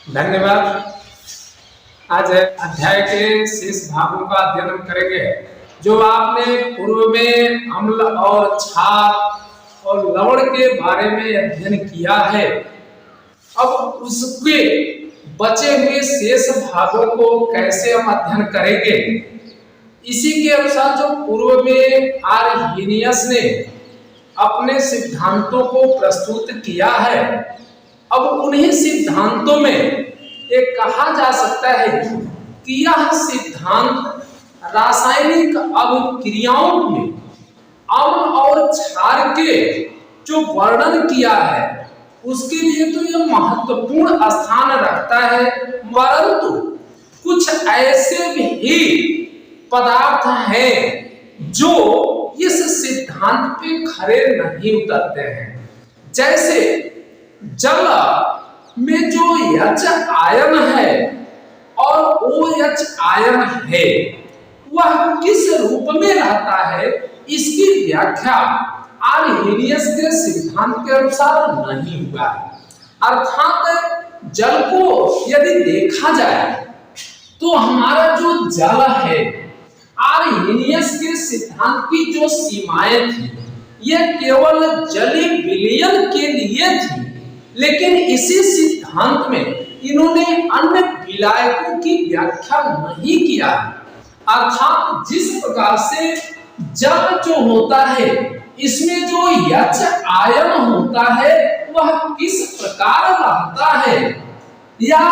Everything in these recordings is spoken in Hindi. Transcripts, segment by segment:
धन्यवाद। आज अध्याय के शेष भागों का अध्ययन हम करेंगे। जो आपने पूर्व में अम्ल और क्षार और लवण के बारे में अध्ययन किया है, अब उसके बचे हुए शेष भागों को कैसे हम अध्ययन करेंगे। इसी के अनुसार जो पूर्व में आर्हेनियस ने अपने सिद्धांतों को प्रस्तुत किया है, अब उन्हीं सिद्धांतों में ये कहा जा सकता है कि यह सिद्धांत रासायनिक अभिक्रियाओं में अम्ल और क्षार के जो वर्णन किया है उसके लिए तो यह महत्वपूर्ण स्थान रखता है, परंतु कुछ ऐसे भी पदार्थ हैं जो इस सिद्धांत पे खरे नहीं उतरते हैं। जैसे जल में जो H आयन है और OH आयन है वह किस रूप में रहता है, इसकी व्याख्या आर्हेनियस के सिद्धांत के अनुसार नहीं हुआ है। अर्थात जल को यदि देखा जाए तो हमारा जो जल है, आर्हेनियस के सिद्धांत की जो सीमाएं थी यह केवल जलीय विलयन के लिए थी, लेकिन इसी सिद्धांत में इन्होंने अन्य विलायकों की व्याख्या नहीं किया। अर्थात जिस प्रकार से जल जो होता है इसमें जो H आयन होता है वह किस प्रकार रहता है, या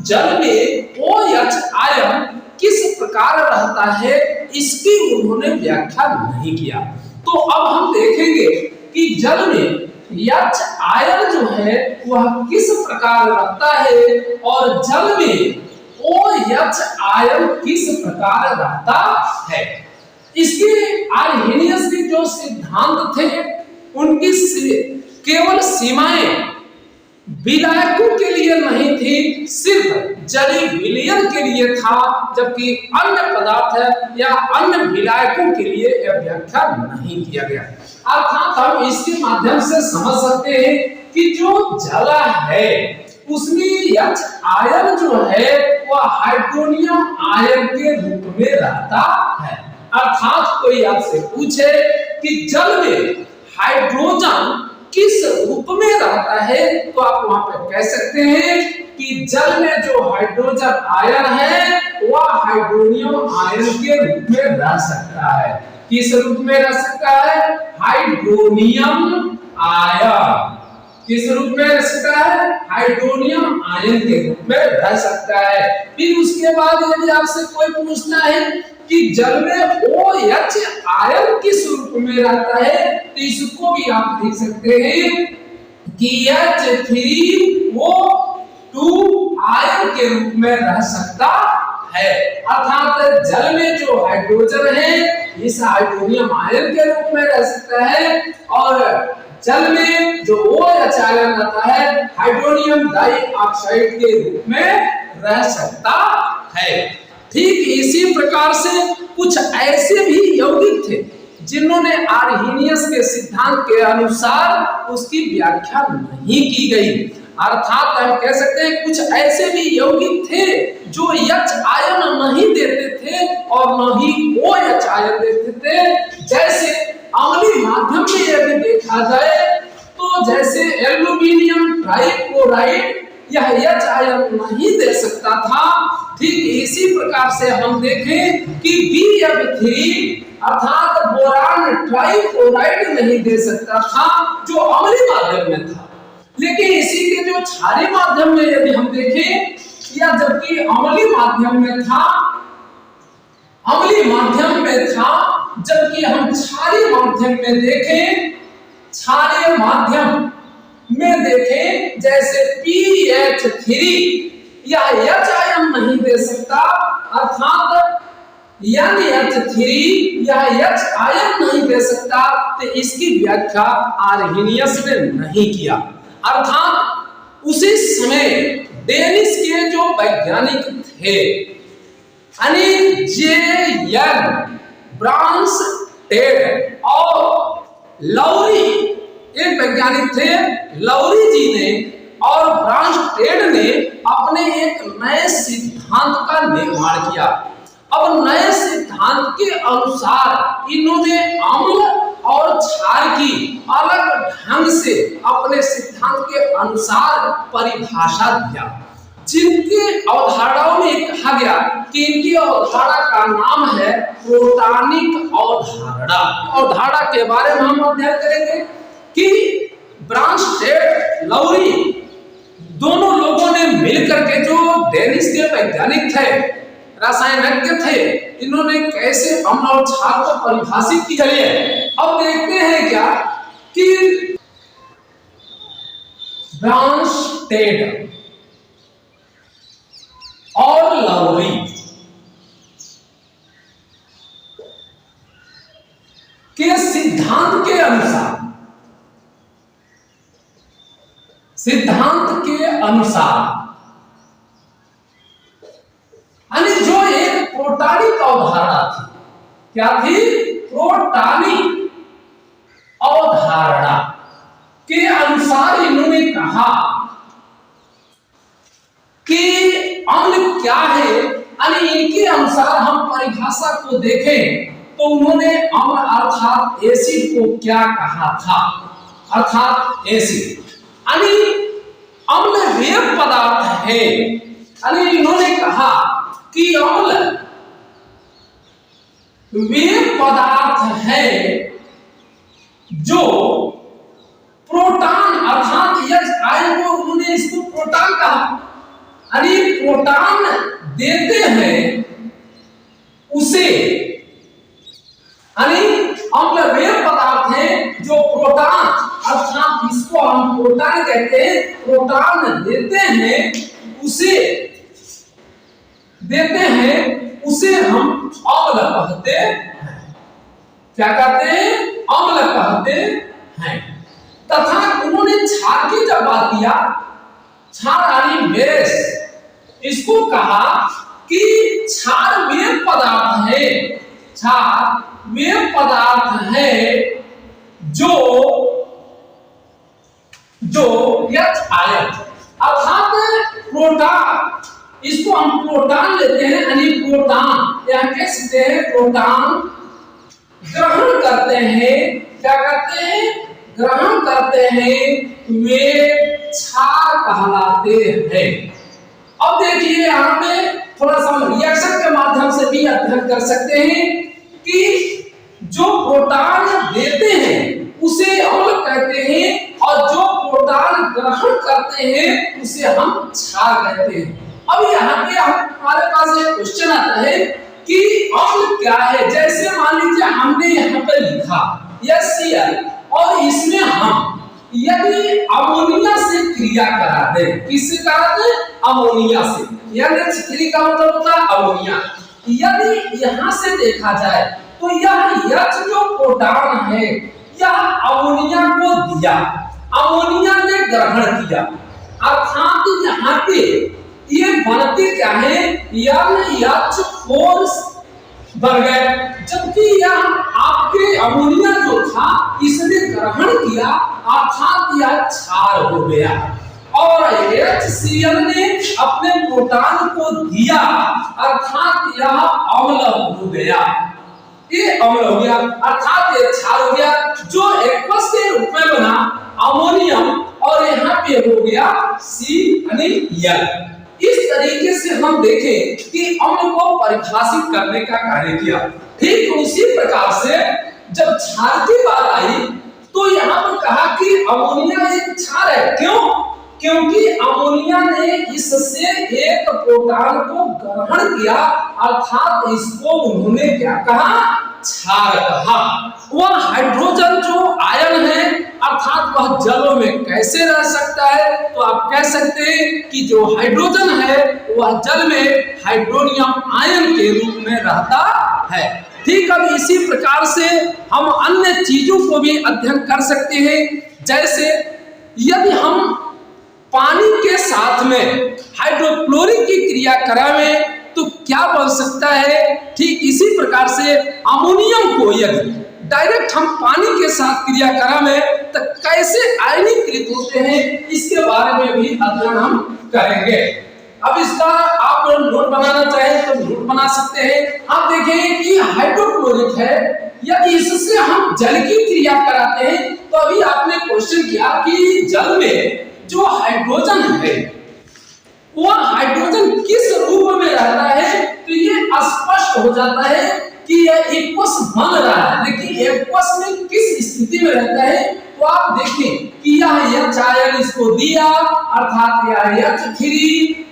जल में OH आयन किस प्रकार रहता है, इसकी उन्होंने व्याख्या नहीं किया। तो अब हम देखेंगे कि जल में H आयन जो है वह किस प्रकार रहता है और जल में OH आयन किस प्रकार रहता है। इसके आर्हेनियस के जो सिद्धांत थे उनकी केवल सीमाएं विलायकों के लिए नहीं थी, सिर्फ जलीय विलयन के लिए था, जबकि अन्य पदार्थ या अन्य विलायकों के लिए यह व्याख्या नहीं किया गया। अर्थात हम इसके माध्यम से समझ सकते हैं कि जो जल है उसमें H आयन जो है वह हाइड्रोनियम आयन के रूप में रहता है। अर्थात कोई आपसे पूछे कि जल में हाइड्रोजन किस रूप में रहता है तो आप वहां पे कह सकते हैं कि जल में जो हाइड्रोजन आयन है वह हाइड्रोनियम आयन के रूप में रह सकता है। किस रूप में रह सकता है? Hydronium ion. किस रूप में रह सकता है? हाइड्रोनियम आयन के रूप में रह सकता है। फिर उसके बाद यदि आपसे कोई पूछता है कि जल में OH आयन किस रूप में रहता है तो इसको भी आप देख सकते हैं कि H3O2 आयन के रूप में रह सकता है। अर्थात जल में जो हाइड्रोजन है इस हाइड्रोनियम आयन के रूप में रह सकता है और जल में जो OH आयन रहता है हाइड्रोनियम डाइऑक्साइड के रूप में रह सकता है। ठीक इसी प्रकार से कुछ ऐसे भी यौगिक थे जिन्होंने आर्हेनियस के सिद्धांत के अनुसार उसकी व्याख्या नहीं की गई। अर्थात हम कह सकते हैं कुछ ऐसे भी यौगिक थे जो H आयन नहीं देते थे और न ही OH आयन देते थे। जैसे अम्लीय माध्यम में यदि देखा जाए तो जैसे एल्यूमिनियम ट्राइक्लोराइड यह H आयन नहीं दे सकता था, ठीक इसी प्रकार से हम देखें कि BF3 अर्थात बोरान ट्राइक्लोराइड नहीं दे सकता था जो अम्लीय माध्यम में था। लेकिन इसी के जो क्षारीय माध्यम में यदि हम देखें या जबकि अम्लीय माध्यम में था, जबकि हम क्षारीय माध्यम में देखें, क्षारीय माध्यम में देखें जैसे PH3 या H आयन नहीं दे सकता, अर्थात NH3 या H आयन नहीं दे सकता, तो इसकी व्याख्या आर्हेनियस ने नहीं किया। अर्थात उसी समय डेनिस के जो वैज्ञानिक थे ब्रांसटेड और लौरी, एक वैज्ञानिक थे लौरी जी ने और ब्रांस ब्रांस्टेड ने अपने एक नए सिद्धांत का निर्माण किया। अब नए सिद्धांत के अनुसार इन्होंने अम्ल और क्षार की अलग ढंग से अपने सिद्धांत के अनुसार परिभाषा दिया, जिनकी अवधारणाओं में कहा गया कि इनकी अवधारणा का नाम है प्रोटानिक अवधारणा। अवधारणा के बारे में हम अध्ययन करेंगे कि ब्रांस्टेड, लौरी दोनों लोगों ने मिलकर के, जो डेनिश के वैज्ञानिक थे, रसायनज्ञ थे, इन्होंने कैसे अम्ल और क्षार को परिभाषित किया है। अब देखते हैं क्या कि ब्रांस्टेड और लौरी के सिद्धांत के अनुसार, यानी जो एक प्रोटानिक अवधारणा थी, क्या थी? प्रोटानिक अवधारणा के अनुसार इन्होंने कहा कि अम्ल क्या है। यानी इनके अनुसार हम परिभाषा को देखें तो उन्होंने अम्ल अर्थात एसिड को क्या कहा था? अर्थात एसिड, यानी अम्ल वे पदार्थ है। यानी इन्होंने कहा कि अम्ल वे पदार्थ है जो प्रोटॉन अर्थात H आयन को, उन्होंने इसको प्रोटॉन कहा, यानी प्रोटॉन देते हैं उसे, यानी अम्ल वे पदार्थ है जो प्रोटॉन अर्थात इसको हम प्रोटॉन कहते हैं, प्रोटॉन देते हैं उसे हम अम्ल कहते हैं। क्या कहते हैं? अम्ल कहते हैं। तथा उन्होंने क्षार की जब बात किया, क्षार यानी बेस, इसको कहा कि क्षार वे पदार्थ है, क्षार वे पदार्थ है जो H आयन अर्थात प्रोटॉन, इसको हम प्रोटॉन लेते हैं, यानी प्रोटॉन या कह सकते हैं प्रोटॉन ग्रहण करते हैं। क्या करते हैं? ग्रहण करते हैं, वे क्षार कहलाते हैं। अब देखिए यहाँ पे थोड़ा सा रिएक्शन के माध्यम से भी अध्ययन कर सकते हैं कि जो प्रोटॉन देते हैं उसे अम्ल कहते हैं और जो प्रोटॉन ग्रहण करते हैं उसे हम क्षार कहते हैं। अब यहाँ पे हमारे पास एक क्वेश्चन आता है कि अम्ल क्या है। जैसे मान लीजिए हमने यहाँ पे लिखा HCl और इसमें हम यदि अमोनिया से क्रिया करा दे, किससे करा दे? अमोनिया से। NH3 का मतलब होता है अमोनिया। यदि यहाँ से देखा जाए तो यह H जो प्रोटॉन है यह अमोनिया को दिया, अमोनिया ने ग्रहण किया, अर्थात यहाँ पे ये बनते क्या है? NH4 बन गए, जबकि यह आपके अमोनिया जो था इसने ग्रहण किया अर्थात यह क्षार हो गया, और HCl ने अपने प्रोटॉन को दिया अर्थात यह अम्ल हो गया। ये अम्ल हो गया अर्थात ये क्षार हो गया, जो एक्वस के रूप में बना अमोनियम और यहाँ पे हो गया Cl। इस तरीके से हम देखें कि अम्ल को परिभाषित करने का कार्य किया। ठीक उसी प्रकार से जब क्षार की बात आई तो यहाँ पर कहा कि अमोनिया एक क्षार है। क्यों? क्योंकि अमोनिया ने इससे एक प्रोटॉन को ग्रहण किया अर्थात इसको उन्होंने क्या कहा? क्षार कहा। वह हाइड्रोजन जो आयन है अर्थात वह जलों में कैसे रह सकता है? तो आप कह सकते हैं कि जो हाइड्रोजन है वह जल में हाइड्रोनियम आयन के रूप में रहता है। ठीक, अब इसी प्रकार से हम अन्य चीजों को भी अध्ययन कर सकते हैं। जैसे यदि हम पानी के साथ में हाइड्रोक्लोरिक की क्रिया करावें तो क्या बन सकता है? ठीक इसी प्रकार से अमोनियम को यदि डायरेक्ट हम पानी के साथ क्रिया करावें तो कैसे आयनीकृत होते हैं, इसके बारे में भी अध्ययन हम करेंगे। अब इसका आप नोट बनाना चाहें तो नोट बना सकते हैं। आप देखें कि हाइड्रोक्लोरिक है, यदि इससे हम जल की क्रिया कराते हैं तो अभी आपने क्वेश्चन किया कि जल में जो हाइड्रोजन है वह हाइड्रोजन किस रूप में रहता है, तो ये स्पष्ट हो जाता है कि यह एक्वस बन रहा है, लेकिन एक्वस में किस स्थिति में रहता है, तो आप देखें कि यह H आयन इसको दिया अर्थात यह H3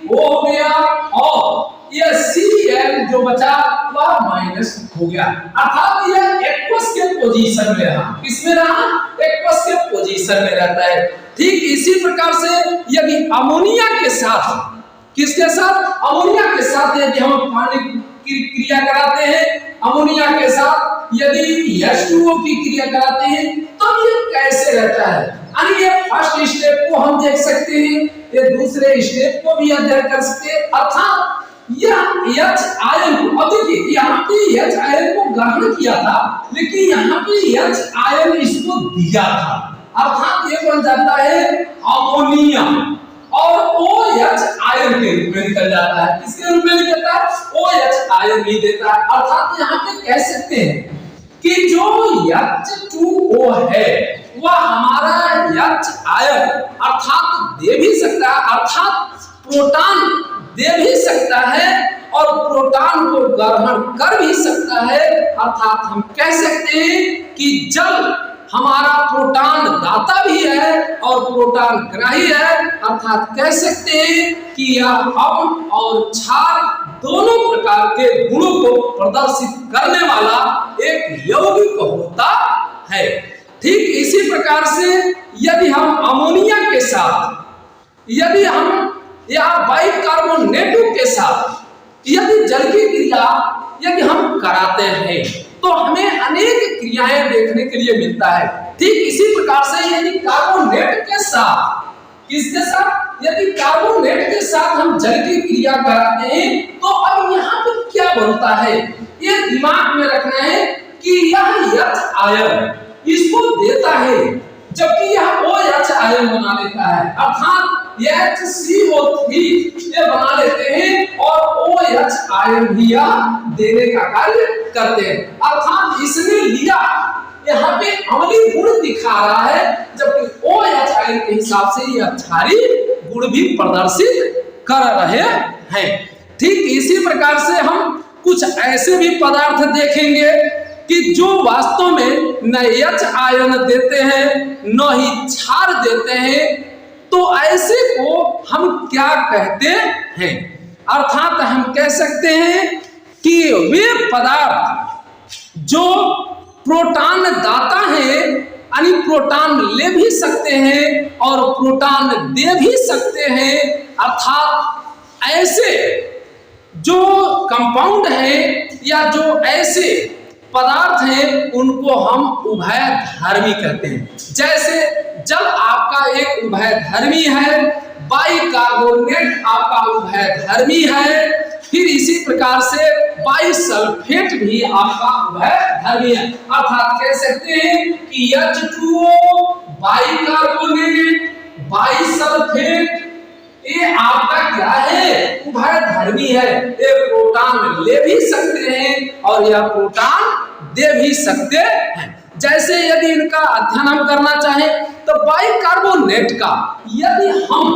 हो गया और यह Cl जो बचा वह माइनस हो गया, अर्थात यह एक्वस के पोजीशन में रहा। किसमें रहा? एक्वस के पोजीशन में रहता है। ठीक इसी प्रकार से यदि अमोनिया के साथ, किसके साथ? अमोनिया के साथ यदि हम पानी की क्रिया कराते हैं, अमोनिया के साथ यदि H2O की क्रिया कराते हैं तो ये कैसे रहता है, यानी ये फर्स्ट स्टेप को हम देख सकते हैं, ये दूसरे स्टेप को भी अध्ययन कर सकते हैं। अर्थात यह H आयन को, अब देखिए यहाँ पे H आयन को ग्रहण किया था, लेकिन यहाँ पे H आयन इसको दिया था, अर्थात ये बन जाता है अमोनिया और OH आयन के रूप में निकल जाता है। किसके रूप में निकलता है? OH आयन ही देता है। अर्थात यहाँ पे कह सकते हैं कि जो H2O है वह हमारा H आयन अर्थात दे भी सकता है, अर्थात प्रोटॉन दे भी सकता है और प्रोटॉन को ग्रहण कर भी सकता है। अर्थात हम कह सकते हैं कि जल हमारा प्रोटॉन दाता भी है और प्रोटॉन ग्राही है, अर्थात कह सकते हैं कि यह अम्ल और क्षार दोनों प्रकार के गुणों को प्रदर्शित करने वाला एक यौगिक होता है। ठीक इसी प्रकार से यदि हम अमोनिया के साथ, यदि हम या बाइकार्बोनेट के साथ यदि जल की क्रिया यदि हम कराते हैं तो हमें अनेक क्रियाएं देखने के लिए मिलता है। ठीक इसी प्रकार से यदि कार्बोनेट के साथ, किसके साथ? यदि कार्बोनेट के साथ हम जल की क्रिया कराते हैं तो अब यहाँ पे क्या बनता है, ये दिमाग में रखना है कि यह H आयन इसको देता है जबकि यह OH आयन बना लेता है, अर्थात HCO3 ये बना लेते हैं और OH आयन भी देने का कार्य करते हैं। अर्थात इसने लिया यहाँ पे अम्लीय गुण दिखा रहा है, जबकि OH आयन के हिसाब से यह क्षारीय गुण भी प्रदर्शित कर रहे हैं। ठीक इसी प्रकार से हम कुछ ऐसे भी पदार्थ देखेंगे कि जो वास्तव में न H आयन देते हैं न ही क्षार देते हैं, तो ऐसे को हम क्या कहते हैं? अर्थात हम कह सकते हैं कि वे पदार्थ जो प्रोटॉन दाता है, यानी प्रोटॉन ले भी सकते हैं और प्रोटॉन दे भी सकते हैं, अर्थात ऐसे जो कंपाउंड है या जो ऐसे पदार्थ हैं उनको हम उभयधर्मी कहते हैं। जैसे जल आपका एक उभयधर्मी है, बाइकार्बोनेट आपका उभयधर्मी है, फिर इसी प्रकार से बाइसल्फेट भी आपका उभयधर्मी है। अर्थात कह सकते हैं कि H2O, बाइकार्बोनेट, बाइसल्फेट ये आपका क्या है? उभयधर्मी है। ये प्रोटॉन ले भी सकते हैं और यह प्रोटॉन दे भी सकते हैं। जैसे यदि इनका अध्ययन हम करना चाहें तो बाइकार्बोनेट का यदि हम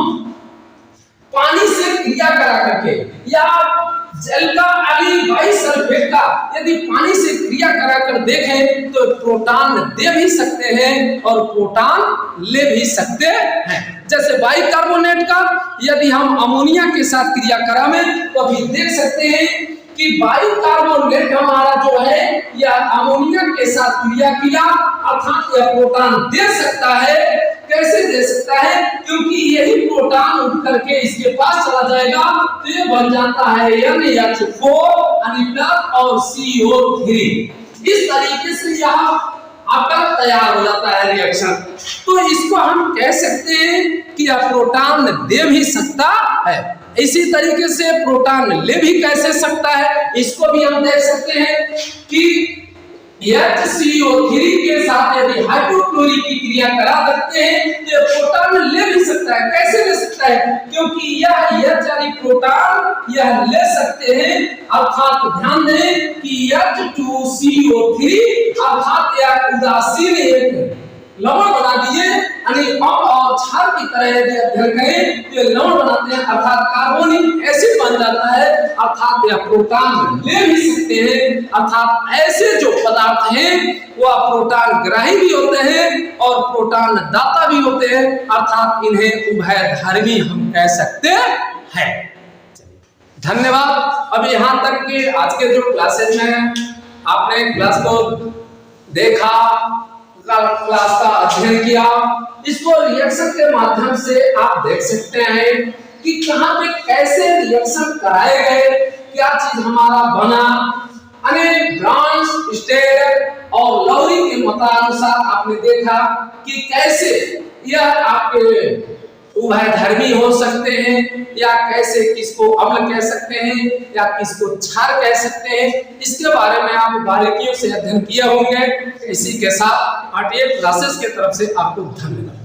पानी से क्रिया करा करके या जल का बाइसल्फेट का यदि पानी से क्रिया करा कर देखें तो प्रोटॉन दे भी सकते हैं और प्रोटॉन ले भी सकते हैं। जैसे बाइकार्बोनेट का यदि हम अमोनिया के साथ क्रिया करावें तो अभी देख सकते हैं कि बाइकार्बोनेट हमारा जो है या अमोनिया के साथ क्रिया किया, अर्थात यह प्रोटॉन दे सकता है। कैसे दे सकता है? क्योंकि यही प्रोटॉन उठ करके इसके पास चला जाएगा तो ये बन जाता है NH4 और CO3। इस तरीके से यह आपका तैयार हो जाता है रिएक्शन। तो इसको हम कह सकते हैं कि यह प्रोटॉन दे भी सकता है। इसी तरीके से प्रोटॉन ले भी कैसे सकता है, इसको भी हम देख सकते हैं कि HCO3 के साथ यदि हाइड्रोक्लोरिक की क्रिया करा सकते हैं तो प्रोटॉन ले भी सकता है। कैसे ले सकता है? क्योंकि यह H यानी प्रोटॉन यह ले सकते हैं, अर्थात ध्यान दें कि H2CO3 अर्थात यह उदासीन एक लवण बना दिए, यानी अम्ल और क्षार की तरह यदि अध्ययन करें तो लवण बनाते हैं, अर्थात कार्बोनिक एसिड बन जाता है, अर्थात यह प्रोटॉन ले भी सकते हैं। अर्थात ऐसे जो पदार्थ हैं वह प्रोटॉन ग्राही भी होते हैं और प्रोटॉन दाता भी होते हैं, अर्थात इन्हें उभयधर्मी हम कह सकते हैं। धन्यवाद। अब यहाँ तक कि आज के जो क्लासेज में आपने क्लास को देखा, क्लास का अध्ययन किया, इसको रिएक्शन के माध्यम से आप देख सकते हैं कि कहां पे कैसे रिएक्शन कराए गए, क्या चीज हमारा बना। अनेक ब्रांच, स्टेट और लवरी के मतानुसार आपने देखा कि कैसे यह आपके उभयधर्मी हो सकते हैं, या कैसे किसको अम्ल कह सकते हैं या किसको क्षार कह सकते हैं, इसके बारे में आप बारीकियों से अध्ययन किए होंगे। इसी के साथ RTF क्लासेस के तरफ से आपको धन्यवाद।